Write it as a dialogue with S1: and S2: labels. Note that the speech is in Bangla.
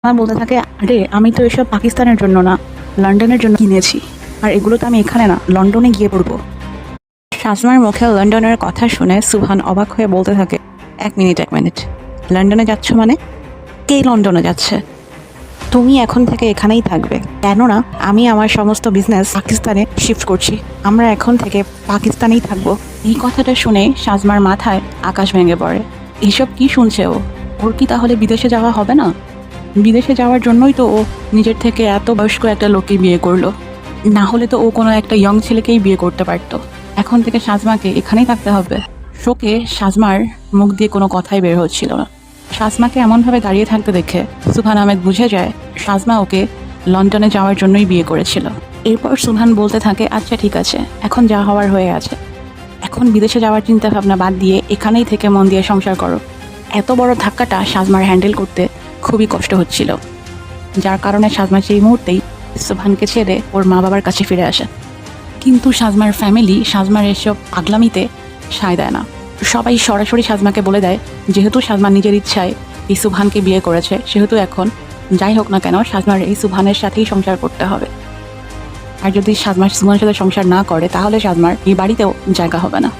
S1: আমার বলতে থাকে, আরে আমি তো এসব পাকিস্তানের জন্য না, লন্ডনের জন্য কিনেছি। আর এগুলো তো আমি এখানে না, লন্ডনে গিয়ে পড়বো। শাজমার মুখে লন্ডনের কথা শুনে সুবহান অবাক হয়ে বলতে থাকে, এক মিনিট, লন্ডনে যাচ্ছ মানে? কে লন্ডনে যাচ্ছে? তুমি এখন থেকে এখানেই থাকবে, কেননা আমি আমার সমস্ত বিজনেস পাকিস্তানে শিফট করছি। আমরা এখন থেকে পাকিস্তানেই থাকবো। এই কথাটা শুনে শাজমার মাথায় আকাশ ভেঙে পড়ে। এসব কি শুনছে ও? ওর কি তাহলে বিদেশে যাওয়া হবে না? বিদেশে যাওয়ার জন্যই তো ও নিজের থেকে এত বয়স্ক একটা লোককে বিয়ে করলো। না হলে তো ও কোনো একটা ইয়ং ছেলেকেই বিয়ে করতে পারতো। এখন থেকে সাজমাকে এখানেই থাকতে হবে। শোকে সাজমার মুখ দিয়ে কোনো কথাই বের হচ্ছিল না। সাজমাকে এমনভাবে দাঁড়িয়ে থাকতে দেখে সুবহান আহমেদ বুঝে যায় সাজমা ওকে লন্ডনে যাওয়ার জন্যই বিয়ে করেছিল। এরপর সুবহান বলতে থাকে, আচ্ছা ঠিক আছে, এখন যা হওয়ার হয়ে আছে। এখন বিদেশে যাওয়ার চিন্তা ভাবনা বাদ দিয়ে এখানেই থেকে মন দিয়ে সংসার করো। এত বড় ধাক্কাটা সাজমার হ্যান্ডেল করতে খুবই কষ্ট হচ্ছিল, যার কারণে সাজমা সেই মুহূর্তেই সুবহানকে ছেড়ে ওর মা বাবার কাছে ফিরে আসে। কিন্তু সাজমার ফ্যামিলি সাজমার এসব পাগলামিতে সায় দেয় না। সবাই সরাসরি সাজমাকে বলে দেয়, যেহেতু সাজমা নিজের ইচ্ছায় এই সুবহানকে বিয়ে করেছে, সেহেতু এখন যাই হোক না কেন সাজমার এই সুবহানের সাথেই সংসার করতে হবে। আর যদি সাজমার সুবহানের সাথে সংসার না করে, তাহলে সাজমার এই বাড়িতেও জায়গা হবে না।